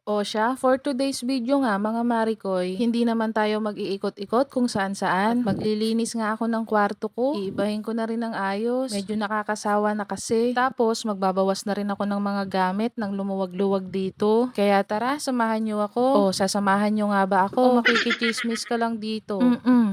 O siya, for today's video nga mga Marikoy, hindi naman tayo mag-iikot-ikot kung saan-saan. At maglilinis nga ako ng kwarto ko. Iibahin ko na rin ng ayos. Medyo nakakasawa na kasi. Tapos magbabawas na rin ako ng mga gamit nang lumuwag-luwag dito. Kaya tara, samahan niyo ako. O sasamahan niyo nga ba ako? O makikichismis ka lang dito?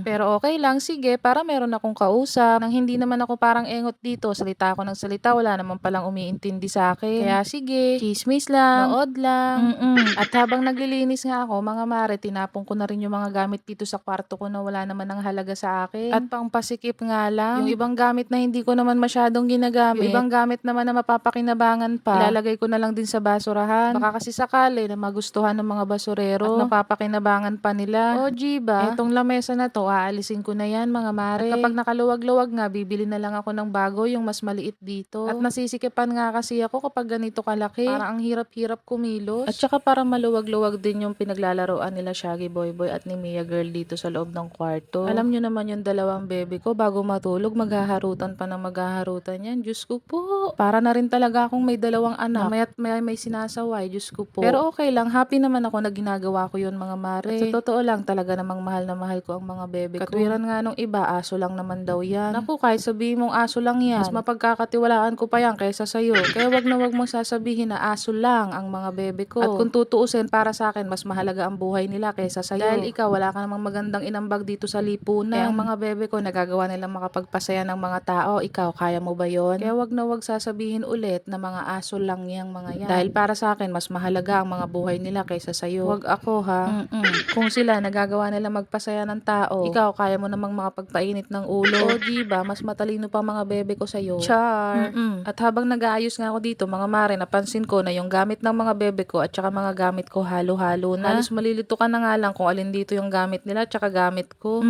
Pero okay lang, sige, para meron akong kausap. Nang hindi naman ako parang engot dito, salita ako ng salita, wala naman palang umiintindi sa akin. Kaya sige, chismis lang, nood lang. At habang naglilinis nga ako, mga mare, tinapon ko na rin yung mga gamit dito sa kwarto ko na wala naman ng halaga sa akin. At pangpasikip nga lang, yung ibang gamit na hindi ko naman masyadong ginagamit, yung ibang gamit naman na mapapakinabangan pa, ilalagay ko na lang din sa basurahan. Baka kasi sakali na magustuhan ng mga basurero at mapapakinabangan pa nila. O ba? Etong lamesa na to, aalisin ko na yan mga mare. At kapag nakaluwag-luwag nga, bibili na lang ako ng bago, yung mas maliit dito. At nasisikipan nga kasi ako kapag ganito kalaki. Parang ang hirap-hirap kumilos. At saka para maluwag-luwag din yung pinaglalaroan nila Shaggy Boyboy at ni Mia Girl dito sa loob ng kwarto. Alam nyo naman yung dalawang bebe ko, bago matulog, maghaharutan pa ng maghaharutan yan. Diyos ko po. Para na rin talaga akong may dalawang anak. Maya't may sinasaway. Diyos ko po. Pero okay lang. Happy naman ako na ginagawa ko yun mga mare. At sa totoo lang, talaga namang mahal na mahal ko ang mga bebe ko. Katwiran nga nung iba, aso lang naman daw yan. Naku, kahit sabihin mong aso lang yan, mas mapagkakatiwalaan ko pa yan kaysa sa'yo. Kaya wag na wag mong sasabihin na aso lang ang mga bebe ko. At kung tutuusin, para sa akin, mas mahalaga ang buhay nila kaysa sa'yo. Dahil ikaw, wala ka namang magandang inambag dito sa lipunan. Kaya ang mga bebe ko, nagagawa nilang makapagpasaya ng mga tao. Ikaw, kaya mo ba yon? Kaya wag na wag sasabihin ulit na mga aso lang yang mga yan. Dahil para sa akin, mas mahalaga ang mga buhay nila kaysa sa'yo. Wag ako ha. Kung sila nagagawa nila magpasaya ng tao, ikaw, kaya mo namang makapagpainit ng ulo. O ba, mas matalino pa mga bebe ko sa'yo. Char! At habang nag-aayos nga ako dito, mga mare, napansin ko na yung gamit ng mga bebe ko at saka mga gamit ko halo-halo na. Halos malilito ka na nga lang kung alin dito yung gamit nila at saka gamit ko.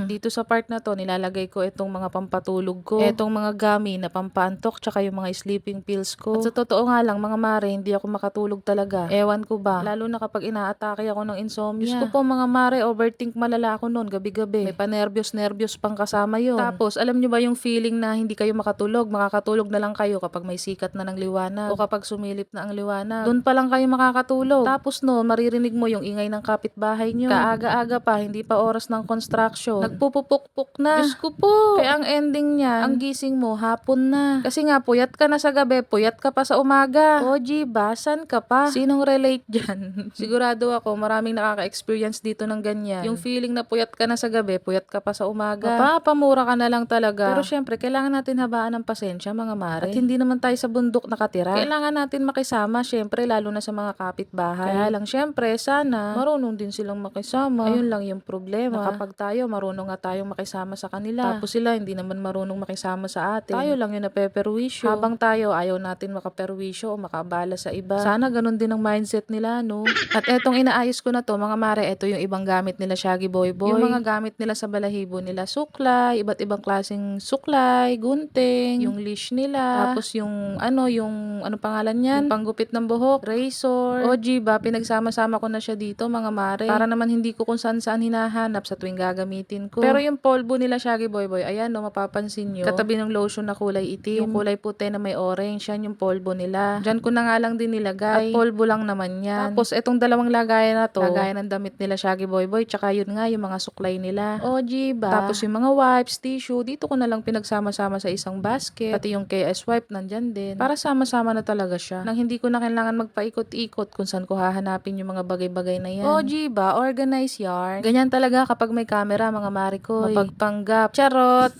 Dito sa part na to, nilalagay ko itong mga pampatulog ko. Etong mga gami na pampaantok tsaka yung mga sleeping pills ko. At sa totoo nga lang, mga mare, hindi ako makatulog talaga. Ewan ko ba, lalo na kapag inaatake ako ng insomnia. Diyos ko po mga mare, overthink malala ako noon gabi-gabi. May panervyos-nervyos pang kasama yun. Tapos, alam nyo ba yung feeling na hindi kayo makatulog? Makakatulog na lang kayo kapag may sikat na ng liwanag o kapag sumilip na ang liwanag. Doon pa lang kayo makakatulog. Tapos no, maririnig mo yung ingay ng kapitbahay nyo. Kaaga-aga pa, hindi pa oras ng construction. Nagpupupukpuk na. Diyos ko po. Kaya ang ending niya, ang gising mo, hapon na. Kasi nga, puyat ka na sa gabi, puyat ka pa sa umaga. O basan ka pa? Sinong relate dyan? Sigurado ako, maraming nakaka-experience dito ng ganyan. Yung feeling na puyat ka na sa gabi, puyat ka pa sa umaga. Mapapamura ka na lang talaga. Pero syempre, kailangan natin habaan ng pasensya mga mare. At hindi naman tayo sa bundok nakatira. Kailangan natin makisama, syempre, lalo na sa mga kapitbahay. Kaya lang, syempre, sana marunong din silang makisama. Ayun lang yung problema. Na kapag tayo, marunong nga tayong makisama sa kanila. Tapos sila, hindi naman marunong makisama sa atin. Tayo lang yung napeperwisyo. Habang tayo, ayaw natin makaperwisyo o makabala sa iba. Sana ganun din ang mindset nila, no? At etong inaayos ko na to, mga mare, eto yung ibang gamit nila Shaggy Boyboy. Yung mga gamit nila sa balahibo nila, suklay, iba't ibang klaseng suklay, gunting, yung leash nila, tapos yung ano pangalan yan? Yung panggupit ng buhok, razor. O ba, pinagsama-sama ko na siya dito, mga mare. Para naman hindi ko kung saan-saan hinahanap sa tuwing gagamitin ko. Pero yung polvo nila Shaggy Boyboy, ayan no, mapapansin nyo. Katabi ng lotion na kulay itim, yung kulay puti na may orange, yan yung polvo nila. Diyan ko na nga lang din nilagay. At polvo lang naman yan. Tapos etong dalawang lagayan na to, lagayan ng damit nila Shaggy Boyboy, tsaka yun nga yung mga suklay nila. O ba? Tapos yung mga wipes, tissue, dito ko na lang pinagsama-sama sa isang basket. Pati yung KS wipe nandyan din. Para sama-sama na talaga siya. Nang hindi ko na kailangan magpaikot-ikot kung saan ko hahanapin yung mga bagay-bagay na yan. O ba? Organize yarn. Ganyan talaga kapag may camera, mga marikoy. Mapagpanggap. Charot!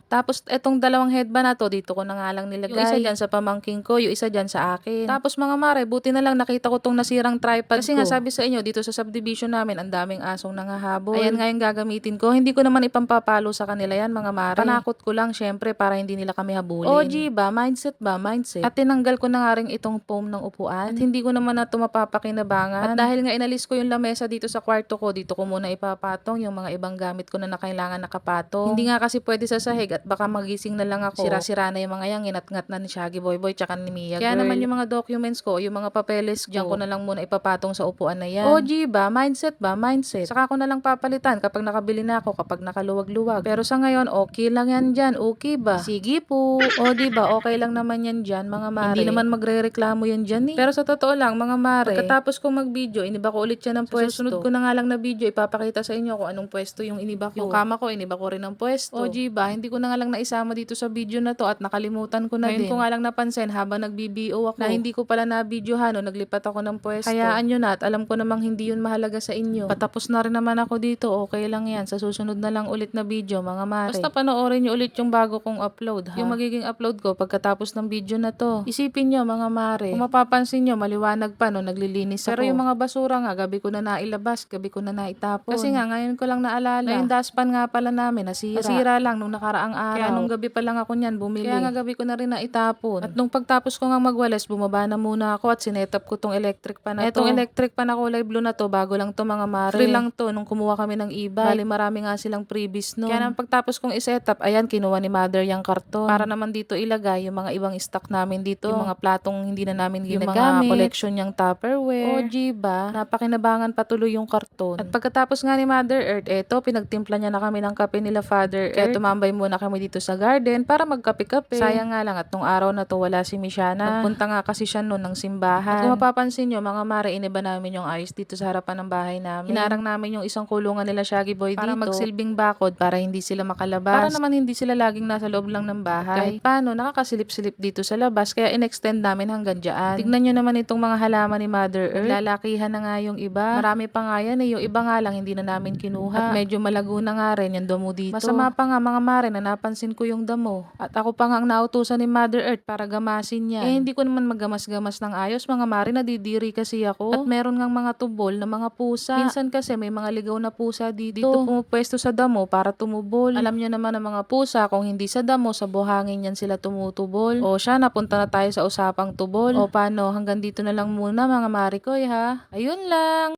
Tapos etong dalawang headband na to, dito ko na nga lang nilagay. Yung isa dyan sa pamangking ko, yung isa dyan sa akin. Tapos mga mare, buti na lang nakita ko tong nasirang tripod kasi ko. Nga sabi sa inyo, dito sa subdivision namin, ang daming asong nangahabol. Ayan nga yung gagamitin ko. Hindi ko naman ipampapalo sa kanila yan, mga mare. Panakot ko lang, syempre, para hindi nila kami habulin. O ba? Mindset ba? Mindset. At tinanggal ko na nga rin itong foam ng upuan. At hindi ko naman na ito mapapakinabangan. At dahil nga inalis ko yung lamesa dito sa kwarto ko, dito ko muna ipapatong yung mga ibang gamit ko na kailangan nakapatong. Hindi nga kasi pwede sa sahig at baka magising na lang ako. Sira-sira na yung mga yan, inat-ngat na ni Shaggy Boyboy tsaka ni Mia Girl. Kaya naman yung mga documents ko, yung mga papeles ko, diyan ko na lang muna ipapatong sa upuan na yan. O ba? Mindset ba? Mindset. Saka ko na lang papalitan kapag nakabili na ako, kapag nakaluwag-luwag. Pero sa ngayon, okay lang yan dyan. Okay ba? Sige po. O ba? Okay lang naman yan dyan, mga mare. Hindi naman magre-reklamo yan dyan eh. Pero sa totoo lang mga mare, pagkatapos kong mag-video, iniba ko ulit siya ng pwesto. Susunod ko na nga lang na video, ipapakita sa inyo kung anong pwesto yung iniba ko. Yung kama ko, iniba ko rin ng pwesto. O ba, hindi ko na nga lang naisama dito sa video na to at nakalimutan ko na din. Ngayon ko nga lang napansin habang nag-BBO ako na hindi ko pala na-videohan o naglipat ako ng pwesto. Hayaan nyo na at alam ko namang hindi yun mahalaga sa inyo. Patapos na rin naman ako dito, okay lang yan. Sa susunod na lang ulit na video mga mare. Basta panoorin nyo ulit yung bago kong upload ha. Yung magiging upload ko pagkatapos ng video na to. Isipin nyo mga mare, kung mapapansin nyo maliwanag pa no naglilinis ako. Pero yung mga basura nga gabi ko na nailabas, gabi ko na naitapon. Kasi nga ngayon ko lang naalala na yung dustpan nga pala namin nasira lang nung nakaraang araw. Kaya nung gabi pa lang ako niyan bumili. Kaya nga gabi ko na rin naitapon. At nung pagtapos ko nga magwalis, bumaba na muna ako at sinetap ko tong electric pan na to. Etong electric pan na kulay blue na to, bago lang to mga mare. Free lang to nung kumuha kami ng e-bike. Bali marami nga silang freebies no. Kaya nang pagtapos kong isetap, ayan kinuha ni mother yung karton. Para naman dito ilagay yung mga ibang stock namin dito. Yung mga platong hindi na namin ginagamit. Yung mga collection niyang Tupperware. O ba, napakinabangan patuloy yung karton. At pagkatapos nga ni Mother Earth, eto pinagtimpla niya na kami ng kape nila Father Earth. Kaya tumambay muna kami dito sa garden para magkape-kape. Sayang nga lang at nung araw na to wala si Michana. Nagpunta nga kasi siya noon ng simbahan. At kung mapapansin nyo mga mare, iniba namin yung ayos dito sa harapan ng bahay namin. Hinarang namin yung isang kulungan nila Shaggy Boy para dito. Para magsilbing bakod para hindi sila makalabas. Para naman hindi sila laging nasa loob lang ng bahay. Kahit paano, nakakasilip-silip dito sa labas kaya in-extend namin hanggang dyan. Tignan nyo naman itong mga halaman ni Mother Earth. Lalakihan na nga yung iba. Marami pa nga yan eh. Yung iba nga lang hindi na namin kinuha. At medyo malago na nga rin yung damo dito. Masama pa nga mga mare na napansin ko yung damo. At ako pa nga ang nautusan ni Mother Earth para gamasin yan. Eh hindi ko naman maggamas-gamas ng ayos mga mare, nadidiri kasi ako. At meron ngang mga tubol na mga pusa. Minsan kasi may mga ligaw na pusa dito. Dito pumupwesto sa damo para tumubol. Alam nyo naman ang mga pusa kung hindi sa damo, sa buhangin yan sila tumutubol. O siya, napunta na tayo sa usapang tubol. O paano, hanggang dito na lang muna mga Marikoy ha. Ayun lang.